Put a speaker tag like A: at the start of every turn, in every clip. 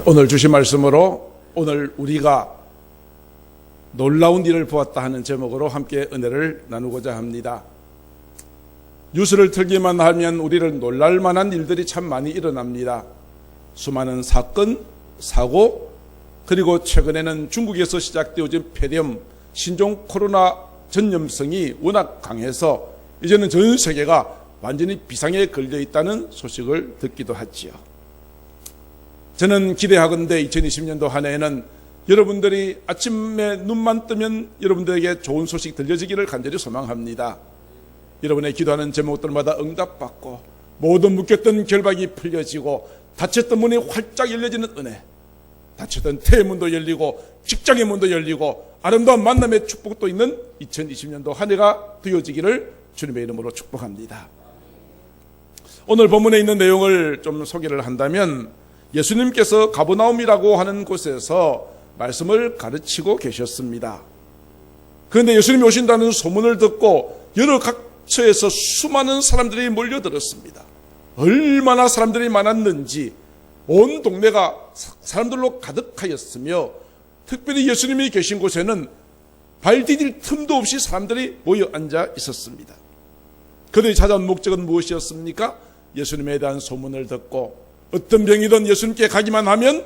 A: 오늘 주신 말씀으로 오늘 우리가 놀라운 일을 보았다 하는 제목으로 함께 은혜를 나누고자 합니다. 뉴스를 틀기만 하면 우리를 놀랄 만한 일들이 참 많이 일어납니다. 수많은 사건, 사고, 그리고 최근에는 중국에서 시작되어진 폐렴, 신종 코로나 전염성이 워낙 강해서 이제는 전 세계가 완전히 비상에 걸려 있다는 소식을 듣기도 하지요. 저는 기대하건대 2020년도 한 해에는 여러분들이 아침에 눈만 뜨면 여러분들에게 좋은 소식 들려지기를 간절히 소망합니다. 여러분의 기도하는 제목들마다 응답받고 모든 묶였던 결박이 풀려지고 닫혔던 문이 활짝 열려지는 은혜, 닫혔던 태의 문도 열리고 직장의 문도 열리고 아름다운 만남의 축복도 있는 2020년도 한 해가 되어지기를 주님의 이름으로 축복합니다. 오늘 본문에 있는 내용을 좀 소개를 한다면 예수님께서 가버나움이라고 하는 곳에서 말씀을 가르치고 계셨습니다. 그런데 예수님이 오신다는 소문을 듣고 여러 각처에서 수많은 사람들이 몰려들었습니다. 얼마나 사람들이 많았는지 온 동네가 사람들로 가득하였으며 특별히 예수님이 계신 곳에는 발 디딜 틈도 없이 사람들이 모여 앉아 있었습니다. 그들이 찾아온 목적은 무엇이었습니까? 예수님에 대한 소문을 듣고 어떤 병이든 예수님께 가기만 하면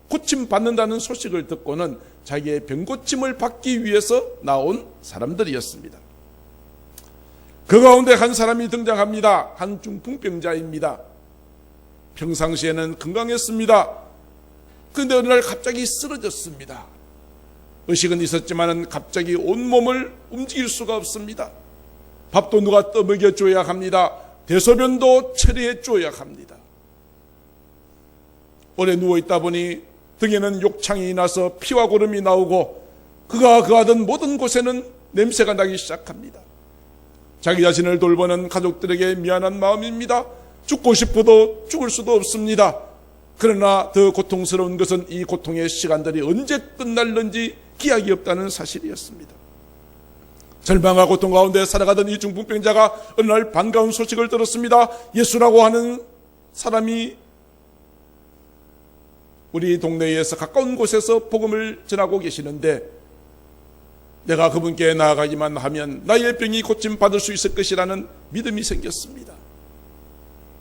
A: 고침받는다는 소식을 듣고는 자기의 병고침을 받기 위해서 나온 사람들이었습니다. 그 가운데 한 사람이 등장합니다. 한 중풍병자입니다. 평상시에는 건강했습니다. 그런데 어느 날 갑자기 쓰러졌습니다. 의식은 있었지만 갑자기 온몸을 움직일 수가 없습니다. 밥도 누가 떠먹여줘야 합니다. 대소변도 처리해줘야 합니다. 오래 누워있다 보니 등에는 욕창이 나서 피와 고름이 나오고 그가 거하던 모든 곳에는 냄새가 나기 시작합니다. 자기 자신을 돌보는 가족들에게 미안한 마음입니다. 죽고 싶어도 죽을 수도 없습니다. 그러나 더 고통스러운 것은 이 고통의 시간들이 언제 끝날는지 기약이 없다는 사실이었습니다. 절망과 고통 가운데 살아가던 이 중풍병자가 어느 날 반가운 소식을 들었습니다. 예수라고 하는 사람이 우리 동네에서 가까운 곳에서 복음을 전하고 계시는데 내가 그분께 나아가기만 하면 나의 병이 고침받을 수 있을 것이라는 믿음이 생겼습니다.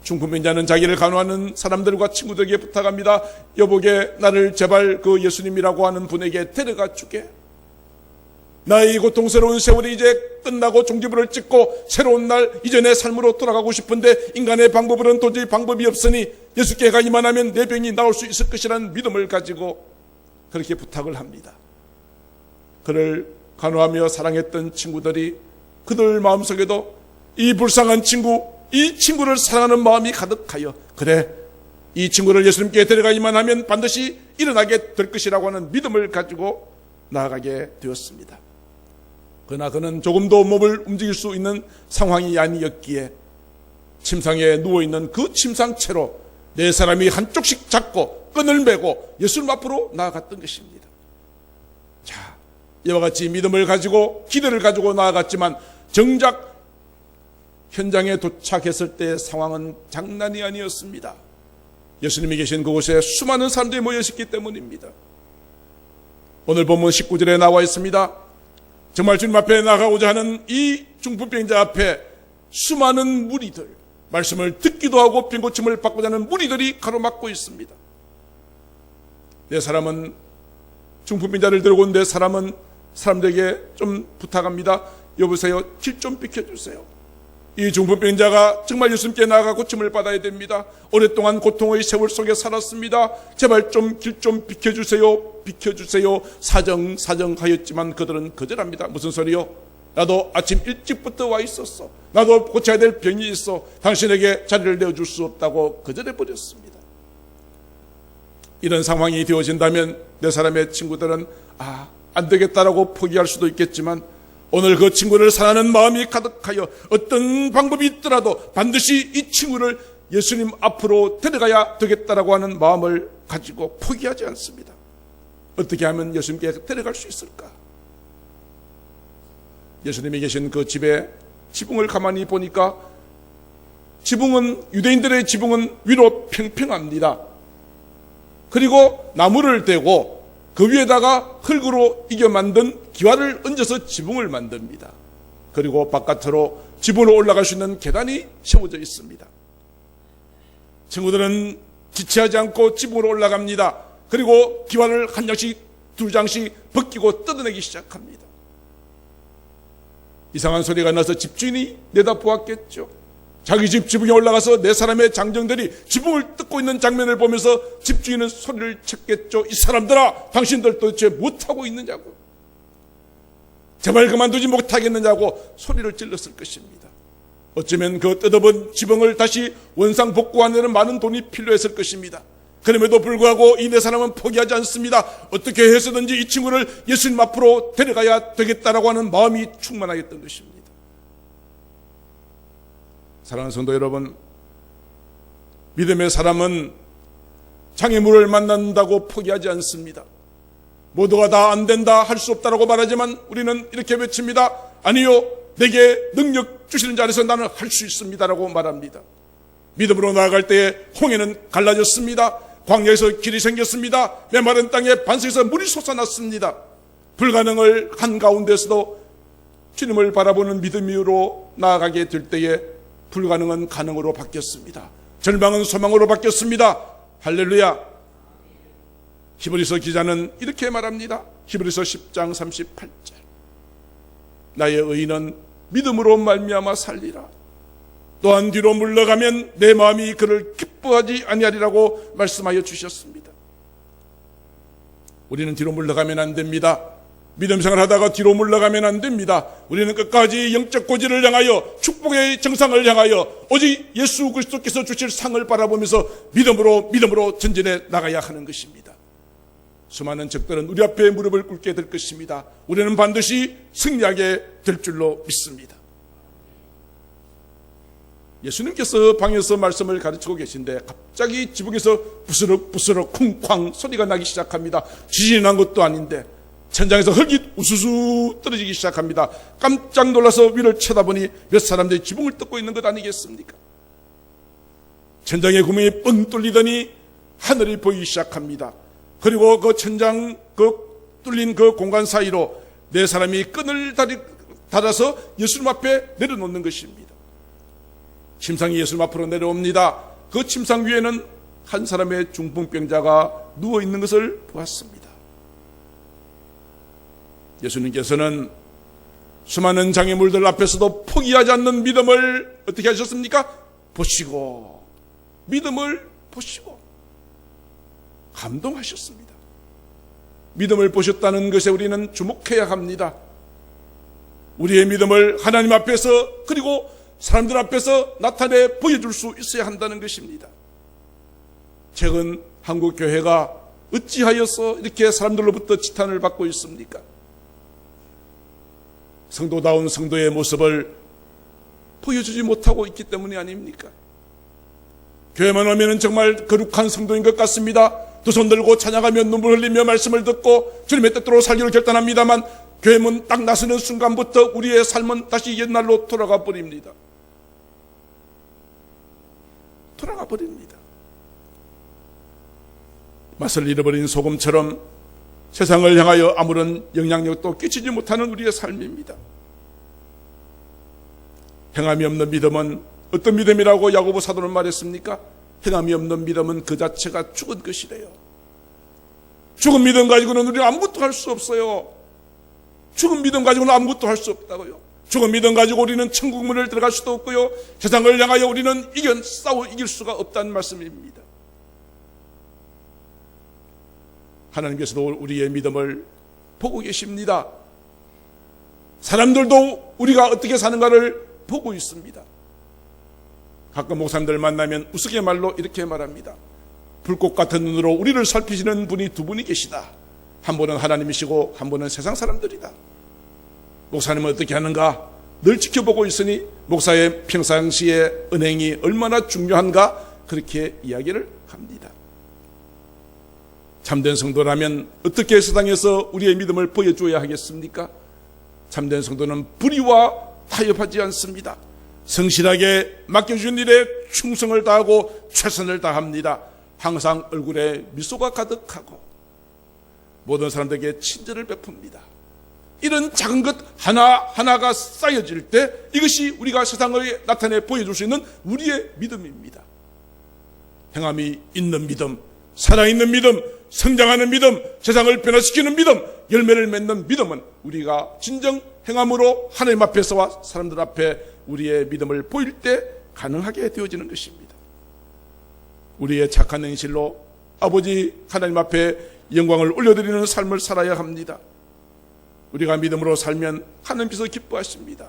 A: 중풍병자는 자기를 간호하는 사람들과 친구들에게 부탁합니다. 여보게 나를 제발 그 예수님이라고 하는 분에게 데려가 주게. 나의 고통스러운 세월이 이제 끝나고 종지부를 찍고 새로운 날 이전의 삶으로 돌아가고 싶은데 인간의 방법으로는 도저히 방법이 없으니 예수께 가기만 하면 내 병이 나을 수 있을 것이라는 믿음을 가지고 그렇게 부탁을 합니다. 그를 간호하며 사랑했던 친구들이 그들 마음속에도 이 불쌍한 친구, 이 친구를 사랑하는 마음이 가득하여 그래 이 친구를 예수님께 데려가기만 하면 반드시 일어나게 될 것이라고 하는 믿음을 가지고 나아가게 되었습니다. 그러나 그는 조금도 몸을 움직일 수 있는 상황이 아니었기에 침상에 누워있는 그 침상채로 네 사람이 한쪽씩 잡고 끈을 메고 예수님 앞으로 나아갔던 것입니다. 자, 이와 같이 믿음을 가지고 기대를 가지고 나아갔지만 정작 현장에 도착했을 때의 상황은 장난이 아니었습니다. 예수님이 계신 그곳에 수많은 사람들이 모여있기 때문입니다. 오늘 본문 19절에 나와 있습니다. 정말 주님 앞에 나가고자 하는 이 중풍병자 앞에 수많은 무리들, 말씀을 듣기도 하고 병고침을 받고자 하는 무리들이 가로막고 있습니다. 내 사람은 중풍병자를 들고 온 내 사람은 사람들에게 좀 부탁합니다. 여보세요, 길 좀 비켜주세요. 이 중풍병자가 정말 예수님께 나아가 고침을 받아야 됩니다. 오랫동안 고통의 세월 속에 살았습니다. 제발 좀 길 좀 비켜주세요. 비켜주세요. 사정하였지만 그들은 거절합니다. 무슨 소리요? 나도 아침 일찍부터 와 있었어. 나도 고쳐야 될 병이 있어. 당신에게 자리를 내어줄 수 없다고 거절해버렸습니다. 이런 상황이 되어진다면 내 사람의 친구들은 안 되겠다라고 포기할 수도 있겠지만 오늘 그 친구를 사랑하는 마음이 가득하여 어떤 방법이 있더라도 반드시 이 친구를 예수님 앞으로 데려가야 되겠다라고 하는 마음을 가지고 포기하지 않습니다. 어떻게 하면 예수님께 데려갈 수 있을까? 예수님이 계신 그 집에 지붕을 가만히 보니까 유대인들의 지붕은 위로 평평합니다. 그리고 나무를 대고 그 위에다가 흙으로 이겨 만든 기와를 얹어서 지붕을 만듭니다. 그리고 바깥으로 지붕으로 올라갈 수 있는 계단이 세워져 있습니다. 친구들은 지체하지 않고 지붕으로 올라갑니다. 그리고 기와를 한 장씩 두 장씩 벗기고 뜯어내기 시작합니다. 이상한 소리가 나서 집주인이 내다보았겠죠. 자기 집 지붕에 올라가서 네 사람의 장정들이 지붕을 뜯고 있는 장면을 보면서 집주인은 소리를 쳤겠죠. 이 사람들아, 당신들 도대체 못하고 있느냐고, 제발 그만두지 못하겠느냐고 소리를 질렀을 것입니다. 어쩌면 그 뜯어본 지붕을 다시 원상복구하는 데는 많은 돈이 필요했을 것입니다. 그럼에도 불구하고 이 네 사람은 포기하지 않습니다. 어떻게 해서든지 이 친구를 예수님 앞으로 데려가야 되겠다라고 하는 마음이 충만하였던 것입니다. 사랑하는 성도 여러분, 믿음의 사람은 장애물을 만난다고 포기하지 않습니다. 모두가 다 안 된다, 할 수 없다라고 말하지만 우리는 이렇게 외칩니다. 아니요, 내게 능력 주시는 자리에서 나는 할 수 있습니다라고 말합니다. 믿음으로 나아갈 때에 홍해는 갈라졌습니다. 광야에서 길이 생겼습니다. 메마른 땅에 반석에서 물이 솟아났습니다. 불가능을 한가운데서도 주님을 바라보는 믿음으로 나아가게 될 때에 불가능은 가능으로 바뀌었습니다. 절망은 소망으로 바뀌었습니다. 할렐루야. 히브리서 기자는 이렇게 말합니다. 히브리서 10장 38절. 나의 의인은 믿음으로 말미암아 살리라. 또한 뒤로 물러가면 내 마음이 그를 기뻐하지 아니하리라고 말씀하여 주셨습니다. 우리는 뒤로 물러가면 안 됩니다. 믿음 생활하다가 뒤로 물러가면 안 됩니다. 우리는 끝까지 영적 고지를 향하여, 축복의 정상을 향하여 오직 예수 그리스도께서 주실 상을 바라보면서 믿음으로 전진해 나가야 하는 것입니다. 수많은 적들은 우리 앞에 무릎을 꿇게 될 것입니다. 우리는 반드시 승리하게 될 줄로 믿습니다. 예수님께서 방에서 말씀을 가르치고 계신데 갑자기 지붕에서 부스럭부스럭 쿵쾅 소리가 나기 시작합니다. 지진이 난 것도 아닌데 천장에서 흙이 우수수 떨어지기 시작합니다. 깜짝 놀라서 위를 쳐다보니 몇 사람들이 지붕을 뜯고 있는 것 아니겠습니까? 천장의 구멍이 뻥 뚫리더니 하늘이 보이기 시작합니다. 그리고 그 천장 뚫린 그 공간 사이로 네 사람이 끈을 달아서 예수님 앞에 내려놓는 것입니다. 침상이 예수님 앞으로 내려옵니다. 그 침상 위에는 한 사람의 중풍병자가 누워있는 것을 보았습니다. 예수님께서는 수많은 장애물들 앞에서도 포기하지 않는 믿음을 어떻게 하셨습니까? 보시고, 믿음을 보시고 감동하셨습니다. 믿음을 보셨다는 것에 우리는 주목해야 합니다. 우리의 믿음을 하나님 앞에서 그리고 사람들 앞에서 나타내 보여줄 수 있어야 한다는 것입니다. 최근 한국 교회가 어찌하여서 이렇게 사람들로부터 지탄을 받고 있습니까? 성도다운 성도의 모습을 보여주지 못하고 있기 때문이 아닙니까? 교회만 오면 정말 거룩한 성도인 것 같습니다. 두 손 들고 찬양하며 눈물 흘리며 말씀을 듣고 주님의 뜻대로 살기로 결단합니다만 교회 문 딱 나서는 순간부터 우리의 삶은 다시 옛날로 돌아가 버립니다. 맛을 잃어버린 소금처럼 세상을 향하여 아무런 영향력도 끼치지 못하는 우리의 삶입니다. 행함이 없는 믿음은 어떤 믿음이라고 야고보 사도는 말했습니까? 행함이 없는 믿음은 그 자체가 죽은 것이래요. 죽은 믿음 가지고는 우리는 아무것도 할 수 없어요. 죽은 믿음 가지고는 아무것도 할 수 없다고요. 죽은 믿음 가지고 우리는 천국문을 들어갈 수도 없고요. 세상을 향하여 우리는 이길 수가 없다는 말씀입니다. 하나님께서도 우리의 믿음을 보고 계십니다. 사람들도 우리가 어떻게 사는가를 보고 있습니다. 가끔 목사님들 만나면 우스갯말로 이렇게 말합니다. 불꽃 같은 눈으로 우리를 살피시는 분이 두 분이 계시다. 한 분은 하나님이시고 한 분은 세상 사람들이다. 목사님은 어떻게 하는가 늘 지켜보고 있으니 목사의 평상시의 은행이 얼마나 중요한가 그렇게 이야기를 합니다. 참된 성도라면 어떻게 세상에서 우리의 믿음을 보여줘야 하겠습니까? 참된 성도는 불의와 타협하지 않습니다. 성실하게 맡겨준 일에 충성을 다하고 최선을 다합니다. 항상 얼굴에 미소가 가득하고 모든 사람들에게 친절을 베풉니다. 이런 작은 것 하나하나가 쌓여질 때 이것이 우리가 세상에 나타내 보여줄 수 있는 우리의 믿음입니다. 행함이 있는 믿음, 살아있는 믿음, 성장하는 믿음, 세상을 변화시키는 믿음, 열매를 맺는 믿음은 우리가 진정 행함으로 하나님 앞에서와 사람들 앞에 우리의 믿음을 보일 때 가능하게 되어지는 것입니다. 우리의 착한 행실로 아버지 하나님 앞에 영광을 올려드리는 삶을 살아야 합니다. 우리가 믿음으로 살면 하나님께서 기뻐하십니다.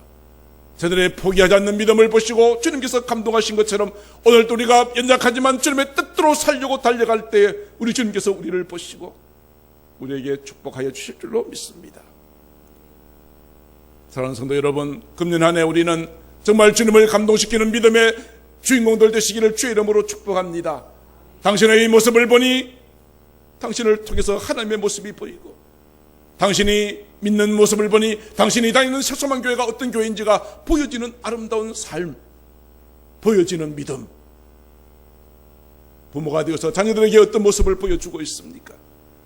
A: 저들의 포기하지 않는 믿음을 보시고 주님께서 감동하신 것처럼 오늘도 우리가 연약하지만 주님의 뜻대로 살려고 달려갈 때에 우리 주님께서 우리를 보시고 우리에게 축복하여 주실 줄로 믿습니다. 사랑하는 성도 여러분, 금년 한 해 우리는 정말 주님을 감동시키는 믿음의 주인공들 되시기를 주의 이름으로 축복합니다. 당신의 이 모습을 보니 당신을 통해서 하나님의 모습이 보이고, 당신이 믿는 모습을 보니 당신이 다니는 새소만 교회가 어떤 교회인지가 보여지는 아름다운 삶, 보여지는 믿음. 부모가 되어서 자녀들에게 어떤 모습을 보여주고 있습니까?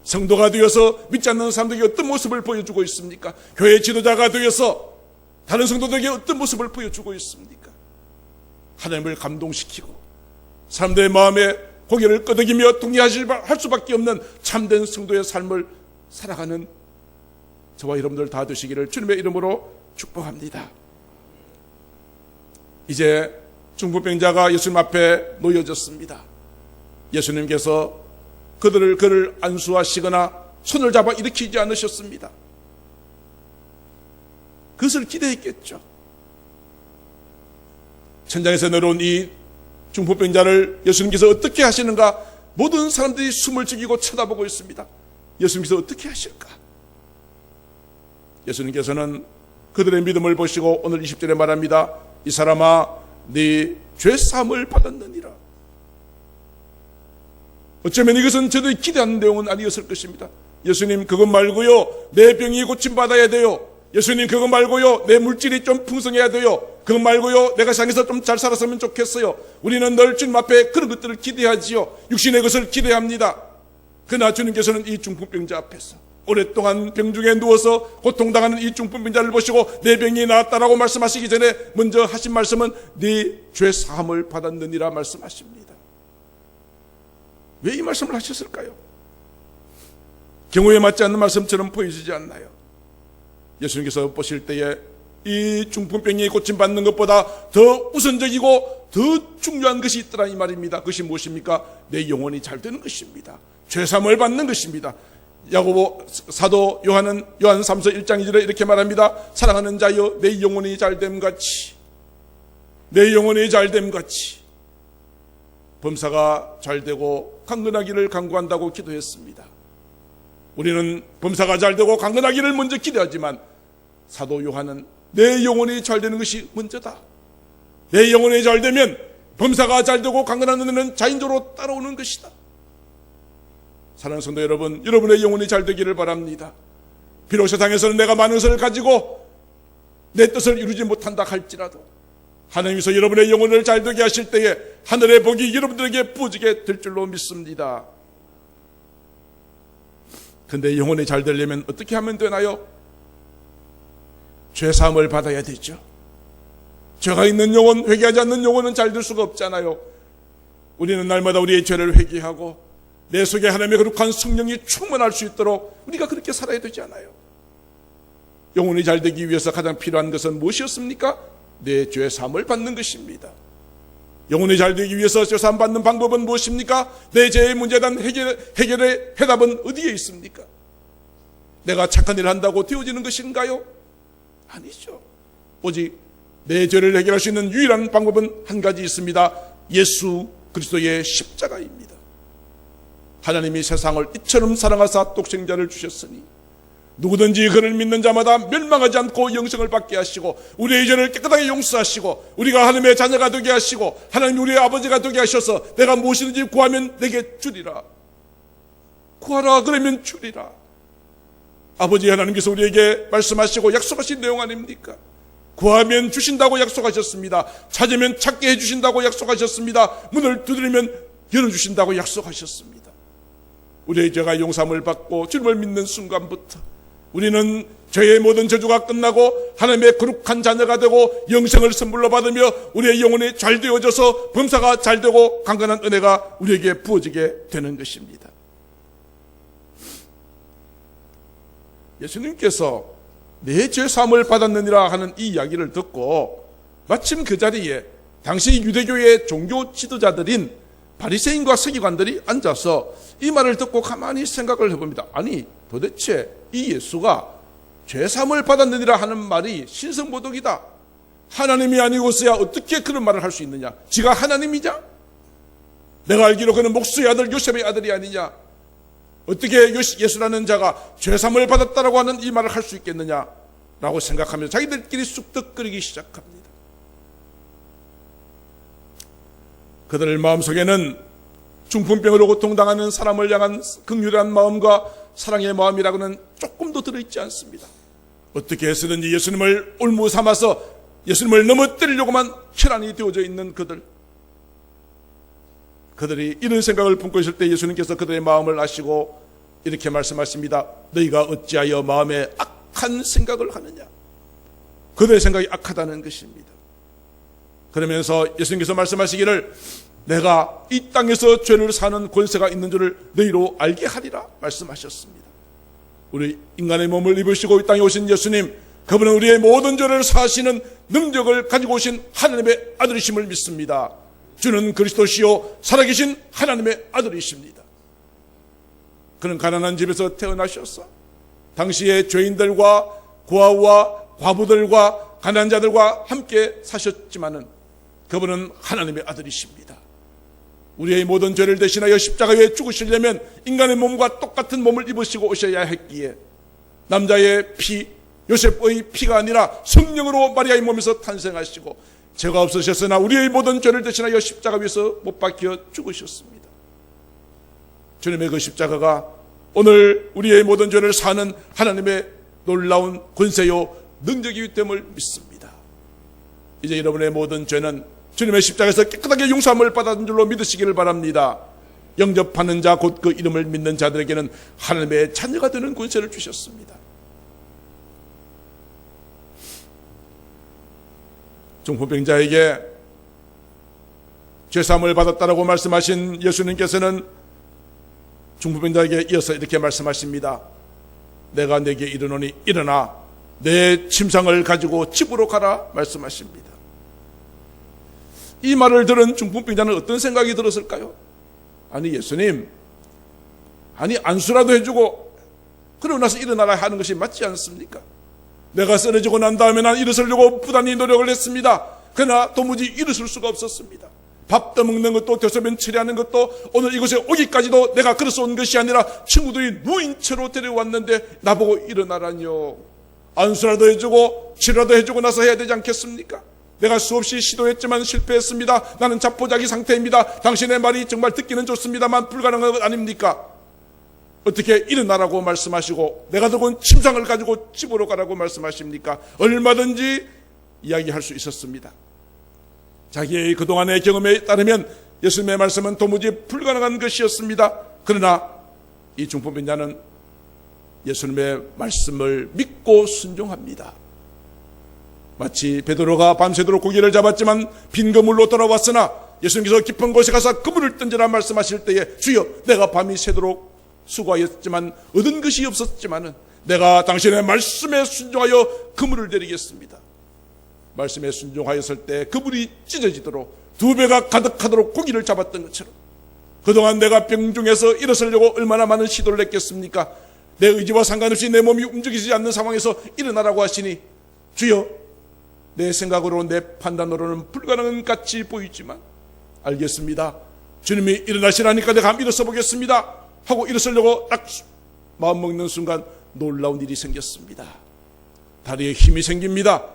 A: 성도가 되어서 믿지 않는 사람들에게 어떤 모습을 보여주고 있습니까? 교회 지도자가 되어서 다른 성도들에게 어떤 모습을 보여주고 있습니까? 하나님을 감동시키고 사람들의 마음에 고개를 끄덕이며 동의할 수밖에 없는 참된 성도의 삶을 살아가는 저와 여러분들 다 되시기를 주님의 이름으로 축복합니다. 이제 중풍병자가 예수님 앞에 놓여졌습니다. 예수님께서 그를 안수하시거나 손을 잡아 일으키지 않으셨습니다. 그것을 기대했겠죠. 천장에서 내려온 이 중풍병자를 예수님께서 어떻게 하시는가, 모든 사람들이 숨을 죽이고 쳐다보고 있습니다. 예수님께서 어떻게 하실까? 예수님께서는 그들의 믿음을 보시고 오늘 20절에 말합니다. 이 사람아, 네 죄사함을 받았느니라. 어쩌면 이것은 저들이 기대하는 내용은 아니었을 것입니다. 예수님, 그것 말고요, 내 병이 고침받아야 돼요. 예수님, 그것 말고요, 내 물질이 좀 풍성해야 돼요. 그것 말고요, 내가 세상에서 좀 잘 살았으면 좋겠어요. 우리는 늘 주님 앞에 그런 것들을 기대하지요. 육신의 것을 기대합니다. 그러나 주님께서는 이 중풍병자 앞에서 오랫동안 병중에 누워서 고통당하는 이 중풍병자를 보시고 내 병이 나았다라고 말씀하시기 전에 먼저 하신 말씀은 네 죄 사함을 받았느니라 말씀하십니다. 왜 이 말씀을 하셨을까요? 경우에 맞지 않는 말씀처럼 보여지지 않나요? 예수님께서 보실 때에 이 중풍병이 고침받는 것보다 더 우선적이고 더 중요한 것이 있더라 이 말입니다. 그것이 무엇입니까? 내 영혼이 잘 되는 것입니다. 죄사함을 받는 것입니다. 야고보 사도 요한 3서 1장 2절에 이렇게 말합니다. 사랑하는 자여, 내 영혼이 잘됨같이, 내 영혼이 잘됨같이 범사가 잘되고 강건하기를 간구한다고 기도했습니다. 우리는 범사가 잘되고 강건하기를 먼저 기대하지만 사도 요한은 내 영혼이 잘되는 것이 먼저다. 내 영혼이 잘되면 범사가 잘되고 강건한 은혜는 자연적으로 따라오는 것이다. 사랑하는 성도 여러분, 여러분의 영혼이 잘되기를 바랍니다. 비록 세상에서는 내가 많은 것을 가지고 내 뜻을 이루지 못한다 할지라도 하나님께서 여러분의 영혼을 잘되게 하실 때에 하늘의 복이 여러분들에게 부어지게 될 줄로 믿습니다. 근데 영혼이 잘 되려면 어떻게 하면 되나요? 죄사함을 받아야 되죠. 죄가 있는 영혼, 회개하지 않는 영혼은 잘 될 수가 없잖아요. 우리는 날마다 우리의 죄를 회개하고 내 속에 하나님의 거룩한 성령이 충만할 수 있도록 우리가 그렇게 살아야 되지 않아요? 영혼이 잘 되기 위해서 가장 필요한 것은 무엇이었습니까? 내 죄사함을 받는 것입니다. 영혼이 잘 되기 위해서 죄사함 받는 방법은 무엇입니까? 내 죄의 문제에 대한 해결의 해답은 어디에 있습니까? 내가 착한 일을 한다고 되어지는 것인가요? 아니죠. 오직 내 죄를 해결할 수 있는 유일한 방법은 한 가지 있습니다. 예수 그리스도의 십자가입니다. 하나님이 세상을 이처럼 사랑하사 독생자를 주셨으니 누구든지 그를 믿는 자마다 멸망하지 않고 영생을 받게 하시고 우리의 죄를 깨끗하게 용서하시고 우리가 하나님의 자녀가 되게 하시고 하나님 우리의 아버지가 되게 하셔서 내가 무엇이든지 구하면 내게 주리라. 구하라 그러면 주리라. 아버지 하나님께서 우리에게 말씀하시고 약속하신 내용 아닙니까? 구하면 주신다고 약속하셨습니다. 찾으면 찾게 해주신다고 약속하셨습니다. 문을 두드리면 열어주신다고 약속하셨습니다. 우리의 죄가 용서함을 받고 주님을 믿는 순간부터 우리는 죄의 모든 저주가 끝나고 하나님의 거룩한 자녀가 되고 영생을 선물로 받으며 우리의 영혼이 잘 되어져서 범사가 잘 되고 강건한 은혜가 우리에게 부어지게 되는 것입니다. 예수님께서 내 죄 사함을 받았느니라 하는 이 이야기를 듣고 마침 그 자리에 당시 유대교의 종교 지도자들인 바리새인과 서기관들이 앉아서 이 말을 듣고 가만히 생각을 해봅니다. 아니 도대체 이 예수가 죄사함을 받았느니라 하는 말이 신성모독이다. 하나님이 아니고서야 어떻게 그런 말을 할 수 있느냐? 지가 하나님이냐? 내가 알기로 그는 목수의 아들 요셉의 아들이 아니냐? 어떻게 예수라는 자가 죄사함을 받았다라고 하는 이 말을 할 수 있겠느냐라고 생각하면서 자기들끼리 쑥덕거리기 시작합니다. 그들 마음속에는 중풍병으로 고통당하는 사람을 향한 긍휼한 마음과 사랑의 마음이라고는 조금도 들어있지 않습니다. 어떻게 해서든지 예수님을 올무 삼아서 예수님을 넘어뜨리려고만 혈안이 되어져 있는 그들이 이런 생각을 품고 있을 때 예수님께서 그들의 마음을 아시고 이렇게 말씀하십니다. 너희가 어찌하여 마음에 악한 생각을 하느냐? 그들의 생각이 악하다는 것입니다. 그러면서 예수님께서 말씀하시기를 내가 이 땅에서 죄를 사는 권세가 있는 줄을 너희로 알게 하리라 말씀하셨습니다. 우리 인간의 몸을 입으시고 이 땅에 오신 예수님, 그분은 우리의 모든 죄를 사하시는 능력을 가지고 오신 하나님의 아들이심을 믿습니다. 주는 그리스도시요 살아계신 하나님의 아들이십니다. 그는 가난한 집에서 태어나셔서 당시의 죄인들과 고아와 과부들과 가난한 자들과 함께 사셨지만은 그분은 하나님의 아들이십니다. 우리의 모든 죄를 대신하여 십자가에 죽으시려면 인간의 몸과 똑같은 몸을 입으시고 오셔야 했기에 남자의 피, 요셉의 피가 아니라 성령으로 마리아의 몸에서 탄생하시고 죄가 없으셨으나 우리의 모든 죄를 대신하여 십자가 위에서 못 박혀 죽으셨습니다. 주님의 그 십자가가 오늘 우리의 모든 죄를 사는 하나님의 놀라운 권세요 능력이기 때문을 믿습니다. 이제 여러분의 모든 죄는 주님의 십자가에서 깨끗하게 용서함을 받은 줄로 믿으시기를 바랍니다. 영접하는 자 곧 그 이름을 믿는 자들에게는 하나님의 자녀가 되는 권세를 주셨습니다. 중풍병자에게 죄사함을 받았다라고 말씀하신 예수님께서는 중풍병자에게 이어서 이렇게 말씀하십니다. 내가 네게 이르노니 일어나 내 침상을 가지고 집으로 가라 말씀하십니다. 이 말을 들은 중풍병자는 어떤 생각이 들었을까요? 아니 예수님, 아니 안수라도 해주고 그러고 나서 일어나라 하는 것이 맞지 않습니까? 내가 쓰러지고 난 다음에 난 일어서려고 부단히 노력을 했습니다. 그러나 도무지 일어설 수가 없었습니다. 밥 떠먹는 것도 대소변 처리하는 것도 오늘 이곳에 오기까지도 내가 걸어서 온 것이 아니라 친구들이 누인 채로 데려왔는데 나보고 일어나라뇨. 안수라도 해주고 치료라도 해주고 나서 해야 되지 않겠습니까? 내가 수없이 시도했지만 실패했습니다. 나는 자포자기 상태입니다. 당신의 말이 정말 듣기는 좋습니다만 불가능한 것 아닙니까? 어떻게 일어나라고 말씀하시고 내가 들고 온 침상을 가지고 집으로 가라고 말씀하십니까? 얼마든지 이야기할 수 있었습니다. 자기의 그동안의 경험에 따르면 예수님의 말씀은 도무지 불가능한 것이었습니다. 그러나 이 중풍병자는 예수님의 말씀을 믿고 순종합니다. 마치 베드로가 밤새도록 고기를 잡았지만 빈 그물로 돌아왔으나 예수님께서 깊은 곳에 가서 그물을 던지라 말씀하실 때에 주여 내가 밤이 새도록 수고하였지만 얻은 것이 없었지만은 내가 당신의 말씀에 순종하여 그물을 내리겠습니다. 말씀에 순종하였을 때 그물이 찢어지도록 2배가 가득하도록 고기를 잡았던 것처럼 그동안 내가 병중에서 일어서려고 얼마나 많은 시도를 했겠습니까? 내 의지와 상관없이 내 몸이 움직이지 않는 상황에서 일어나라고 하시니 주여 내 생각으로 내 판단으로는 불가능한 같이 보이지만 알겠습니다. 주님이 일어나시라니까 내가 한번 일어서 보겠습니다 하고 일어서려고 딱 마음먹는 순간 놀라운 일이 생겼습니다. 다리에 힘이 생깁니다.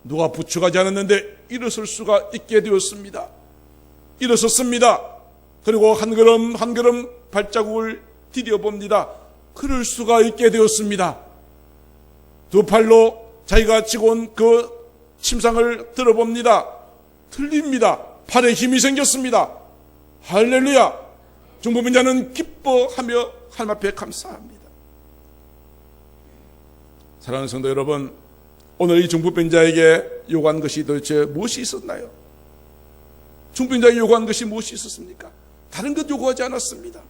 A: 누가 부축하지 않았는데 일어설 수가 있게 되었습니다. 일어섰습니다. 그리고 한 걸음 한 걸음 발자국을 디뎌봅니다. 그럴 수가 있게 되었습니다. 두 팔로 자기가 지고 온 그 침상을 들어봅니다. 틀립니다. 팔에 힘이 생겼습니다. 할렐루야! 중보병자는 기뻐하며 하나님 앞에 감사합니다. 사랑하는 성도 여러분, 오늘 이 중보병자에게 요구한 것이 도대체 무엇이 있었나요? 중보병자에게 요구한 것이 무엇이 있었습니까? 다른 것 요구하지 않았습니다.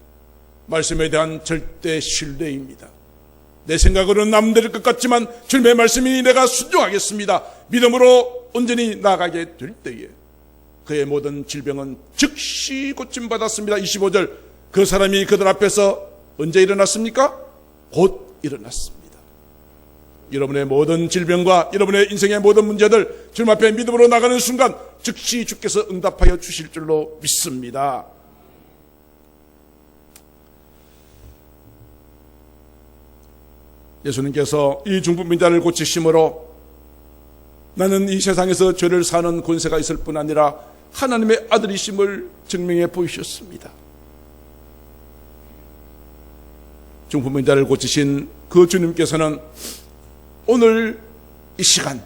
A: 말씀에 대한 절대 신뢰입니다. 내 생각으로는 남들 것 같지만 주님의 말씀이 내가 순종하겠습니다. 믿음으로 온전히 나아가게 될 때에 그의 모든 질병은 즉시 고침받았습니다. 25절, 그 사람이 그들 앞에서 언제 일어났습니까? 곧 일어났습니다. 여러분의 모든 질병과 여러분의 인생의 모든 문제들 주님 앞에 믿음으로 나가는 순간 즉시 주께서 응답하여 주실 줄로 믿습니다. 예수님께서 이 중풍병자를 고치심으로 나는 이 세상에서 죄를 사는 권세가 있을 뿐 아니라 하나님의 아들이심을 증명해 보이셨습니다. 중풍병자를 고치신 그 주님께서는 오늘 이 시간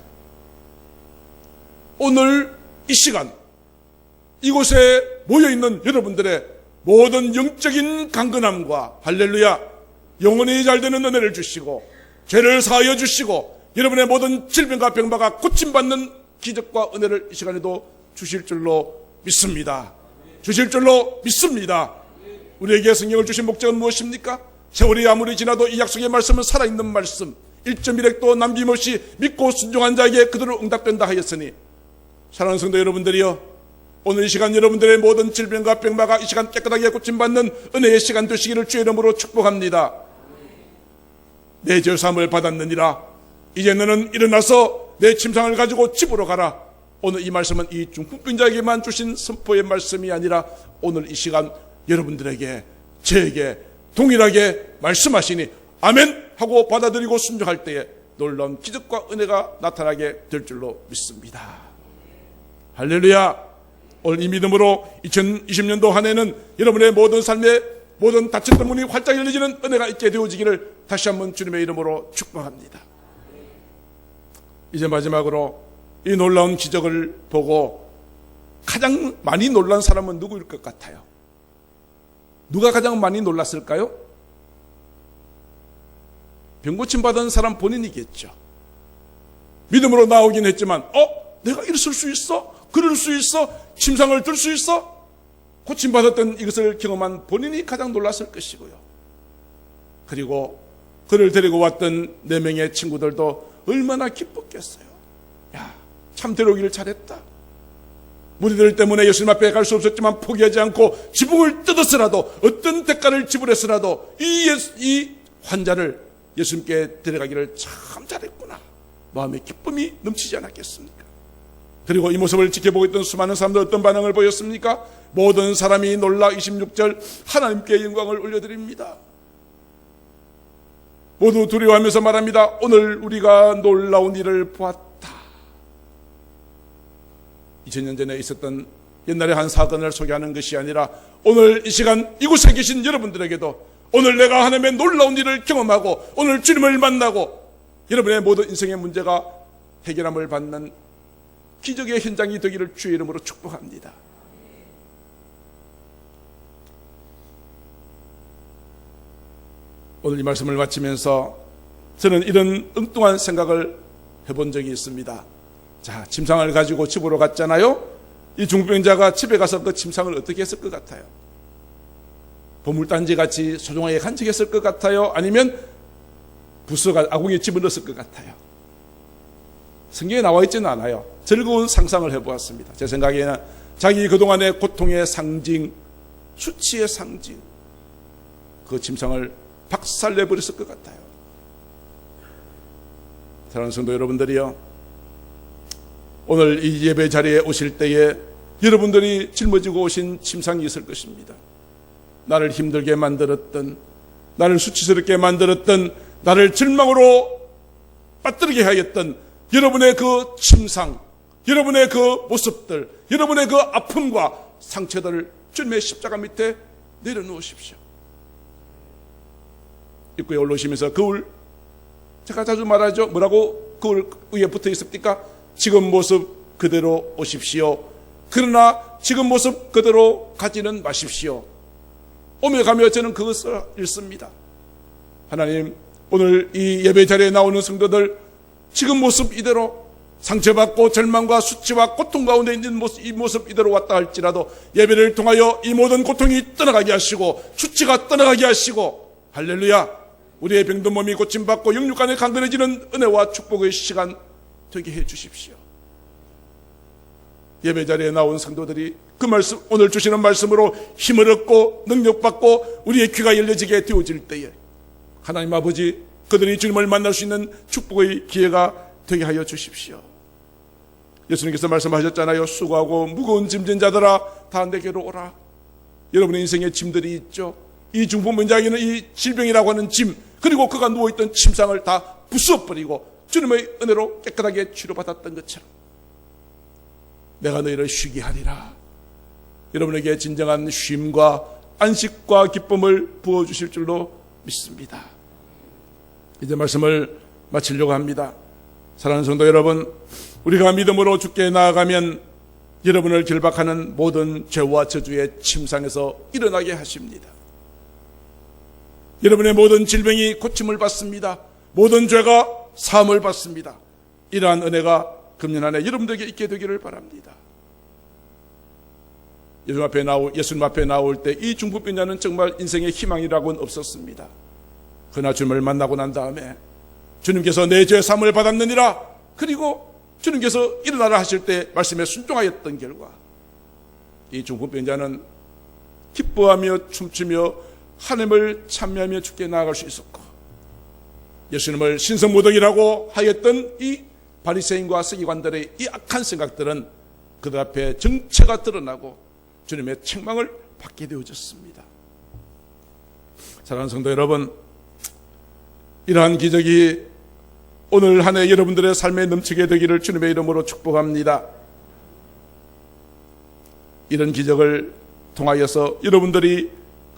A: 이곳에 모여있는 여러분들의 모든 영적인 강건함과 할렐루야 영원히 잘되는 은혜를 주시고 죄를 사하여 주시고 여러분의 모든 질병과 병마가 고침받는 기적과 은혜를 이 시간에도 주실 줄로 믿습니다. 주실 줄로 믿습니다. 우리에게 성경을 주신 목적은 무엇입니까? 세월이 아무리 지나도 이 약속의 말씀은 살아있는 말씀, 1.1핵도 남김없이 믿고 순종한 자에게 그대로 응답된다 하였으니 사랑하는 성도 여러분들이여, 오늘 이 시간 여러분들의 모든 질병과 병마가 이 시간 깨끗하게 고침받는 은혜의 시간 되시기를 주의 이름으로 축복합니다. 내 죄사함을 받았느니라. 이제 너는 일어나서 내 침상을 가지고 집으로 가라. 오늘 이 말씀은 이 중풍병자에게만 주신 선포의 말씀이 아니라 오늘 이 시간 여러분들에게, 저에게 동일하게 말씀하시니 아멘 하고 받아들이고 순종할 때에 놀라운 기적과 은혜가 나타나게 될 줄로 믿습니다. 할렐루야. 오늘 이 믿음으로 2020년도 한 해는 여러분의 모든 삶에 모든 닫혔던 문이 활짝 열려지는 은혜가 있게 되어지기를 다시 한번 주님의 이름으로 축복합니다. 이제 마지막으로 이 놀라운 기적을 보고 가장 많이 놀란 사람은 누구일 것 같아요? 누가 가장 많이 놀랐을까요? 병고침 받은 사람 본인이겠죠. 믿음으로 나오긴 했지만 내가 이랬을 수 있어? 그럴 수 있어? 침상을 들 수 있어? 고침받았던 이것을 경험한 본인이 가장 놀랐을 것이고요. 그리고 그를 데리고 왔던 4명의 친구들도 얼마나 기뻤겠어요. 야, 참 데려오기를 잘했다. 무리들 때문에 예수님 앞에 갈 수 없었지만 포기하지 않고 지붕을 뜯었으라도 어떤 대가를 지불했으라도 이 환자를 예수님께 데려가기를 참 잘했구나. 마음의 기쁨이 넘치지 않았겠습니까? 그리고 이 모습을 지켜보고 있던 수많은 사람들 어떤 반응을 보였습니까? 모든 사람이 놀라 26절 하나님께 영광을 올려드립니다. 모두 두려워하면서 말합니다. 오늘 우리가 놀라운 일을 보았다. 2000년 전에 있었던 옛날의 한 사건을 소개하는 것이 아니라 오늘 이 시간 이곳에 계신 여러분들에게도 오늘 내가 하나님의 놀라운 일을 경험하고 오늘 주님을 만나고 여러분의 모든 인생의 문제가 해결함을 받는 기적의 현장이 되기를 주의 이름으로 축복합니다. 오늘 이 말씀을 마치면서 저는 이런 엉뚱한 생각을 해본 적이 있습니다. 자, 침상을 가지고 집으로 갔잖아요. 이 중풍병자가 집에 가서 그 침상을 어떻게 했을 것 같아요? 보물단지 같이 소중하게 간직했을 것 같아요? 아니면 부스가 아궁이에 집어넣었을 것 같아요? 성경에 나와 있지는 않아요. 즐거운 상상을 해보았습니다. 제 생각에는 자기 그동안의 고통의 상징, 수치의 상징, 그 침상을 박살내버렸을 것 같아요. 사랑하는 성도 여러분들이요, 오늘 이 예배 자리에 오실 때에 여러분들이 짊어지고 오신 침상이 있을 것입니다. 나를 힘들게 만들었던, 나를 수치스럽게 만들었던, 나를 절망으로 빠뜨리게 하였던 여러분의 그 침상, 여러분의 그 모습들, 여러분의 그 아픔과 상처들을 주님의 십자가 밑에 내려놓으십시오. 입구에 올라오시면서 거울, 제가 자주 말하죠. 뭐라고 거울 위에 붙어 있습니까? 지금 모습 그대로 오십시오. 그러나 지금 모습 그대로 가지는 마십시오. 오며 가며 저는 그것을 읽습니다. 하나님, 오늘 이 예배 자리에 나오는 성도들 지금 모습 이대로 상처받고 절망과 수치와 고통 가운데 있는 이 모습 이대로 왔다 할지라도 예배를 통하여 이 모든 고통이 떠나가게 하시고 수치가 떠나가게 하시고, 할렐루야, 우리의 병든 몸이 고침받고 영육간에 강건해지는 은혜와 축복의 시간 되게 해 주십시오. 예배 자리에 나온 성도들이 그 말씀, 오늘 주시는 말씀으로 힘을 얻고 능력받고 우리의 귀가 열려지게 되어질 때에 하나님 아버지, 그들이 주님을 만날 수 있는 축복의 기회가 되게 하여 주십시오. 예수님께서 말씀하셨잖아요. 수고하고 무거운 짐진 자들아, 다 내게로 오라. 여러분의 인생에 짐들이 있죠. 이 중풍병자에게는 이 질병이라고 하는 짐, 그리고 그가 누워있던 침상을 다 부숴버리고 주님의 은혜로 깨끗하게 치료받았던 것처럼 내가 너희를 쉬게 하리라. 여러분에게 진정한 쉼과 안식과 기쁨을 부어주실 줄로 믿습니다. 이제 말씀을 마치려고 합니다. 사랑하는 성도 여러분, 우리가 믿음으로 주께 나아가면 여러분을 결박하는 모든 죄와 저주의 침상에서 일어나게 하십니다. 여러분의 모든 질병이 고침을 받습니다. 모든 죄가 사함을 받습니다. 이러한 은혜가 금년 안에 여러분들에게 있게 되기를 바랍니다. 예수님 앞에 나올 때 이 중풍병자는 정말 인생의 희망이라고는 없었습니다. 그러나 주님을 만나고 난 다음에 주님께서 내 죄 사함을 받았느니라, 그리고 주님께서 일어나라 하실 때 말씀에 순종하였던 결과 이 중풍병자는 기뻐하며 춤추며 하나님을 찬미하며 주께 나아갈 수 있었고, 예수님을 신성모독이라고 하였던 이 바리새인과 서기관들의 이 악한 생각들은 그들 앞에 정체가 드러나고 주님의 책망을 받게 되어졌습니다. 사랑하는 성도 여러분, 이러한 기적이 오늘 한 해 여러분들의 삶에 넘치게 되기를 주님의 이름으로 축복합니다. 이런 기적을 통하여서 여러분들이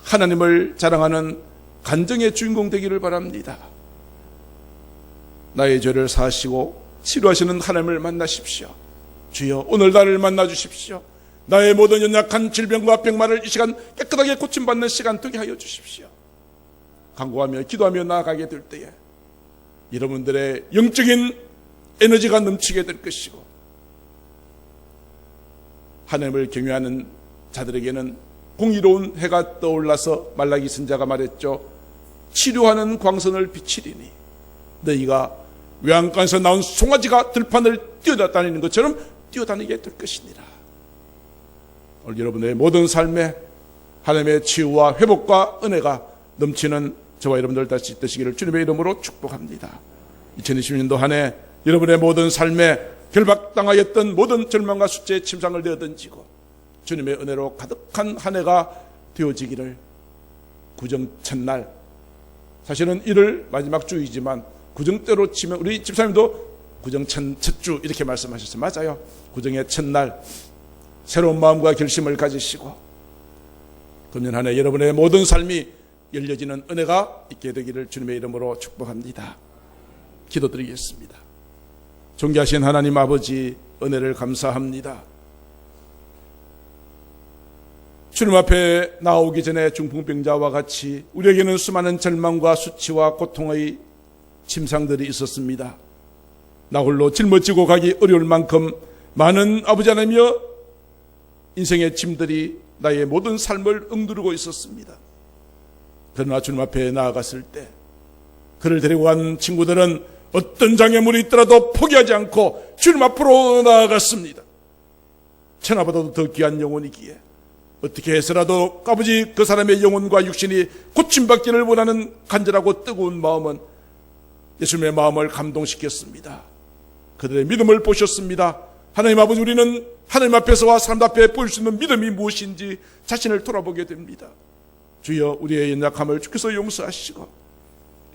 A: 하나님을 자랑하는 간증의 주인공 되기를 바랍니다. 나의 죄를 사하시고 치료하시는 하나님을 만나십시오. 주여, 오늘 나를 만나 주십시오. 나의 모든 연약한 질병과 병마를 이 시간 깨끗하게 고침받는 시간 되게 하여 주십시오. 간구하며 기도하며 나아가게 될 때에 여러분들의 영적인 에너지가 넘치게 될 것이고, 하나님을 경외하는 자들에게는 공의로운 해가 떠올라서 말라기 선지자가 말했죠. 치료하는 광선을 비치리니 너희가 외양간에서 나온 송아지가 들판을 뛰어다니는 것처럼 뛰어다니게 될 것이니라. 오늘 여러분의 모든 삶에 하나님의 치유와 회복과 은혜가 넘치는 저와 여러분들 다시 되시기를 주님의 이름으로 축복합니다. 2020년도 한 해 여러분의 모든 삶에 결박당하였던 모든 절망과 수치의 침상을 내어던지고 주님의 은혜로 가득한 한 해가 되어지기를, 구정 첫날, 사실은 1월 마지막 주이지만 구정때로 치면 우리 집사님도 구정 첫 주 이렇게 말씀하셨어요. 맞아요. 구정의 첫날 새로운 마음과 결심을 가지시고 금년 한 해 여러분의 모든 삶이 열려지는 은혜가 있게 되기를 주님의 이름으로 축복합니다. 기도드리겠습니다. 존귀하신 하나님 아버지, 은혜를 감사합니다. 주님 앞에 나오기 전에 중풍병자와 같이 우리에게는 수많은 절망과 수치와 고통의 침상들이 있었습니다. 나 홀로 짊어지고 가기 어려울 만큼 많은 아버지 하나님이여 인생의 짐들이 나의 모든 삶을 응두르고 있었습니다. 그러나 주님 앞에 나아갔을 때 그를 데리고 간 친구들은 어떤 장애물이 있더라도 포기하지 않고 주님 앞으로 나아갔습니다. 천하보다도 더 귀한 영혼이기에 어떻게 해서라도 아버지 그 사람의 영혼과 육신이 고침받기를 원하는 간절하고 뜨거운 마음은 예수님의 마음을 감동시켰습니다. 그들의 믿음을 보셨습니다. 하나님 아버지, 우리는 하나님 앞에서와 사람 앞에 보일 수 있는 믿음이 무엇인지 자신을 돌아보게 됩니다. 주여, 우리의 연약함을 주께서 용서하시고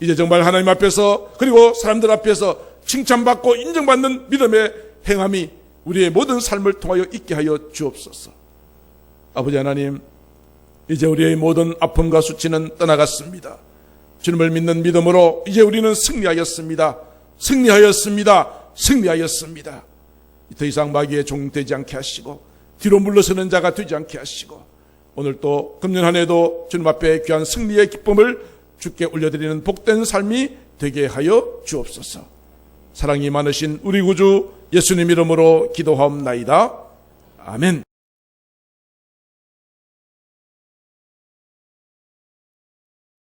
A: 이제 정말 하나님 앞에서 그리고 사람들 앞에서 칭찬받고 인정받는 믿음의 행함이 우리의 모든 삶을 통하여 있게 하여 주옵소서. 아버지 하나님, 이제 우리의 모든 아픔과 수치는 떠나갔습니다. 주님을 믿는 믿음으로 이제 우리는 승리하였습니다. 승리하였습니다. 승리하였습니다. 더 이상 마귀의 종 되지 않게 하시고 뒤로 물러서는 자가 되지 않게 하시고 오늘 또 금년 한 해도 주님 앞에 귀한 승리의 기쁨을 주께 올려드리는 복된 삶이 되게 하여 주옵소서. 사랑이 많으신 우리 구주 예수님 이름으로 기도하옵나이다. 아멘.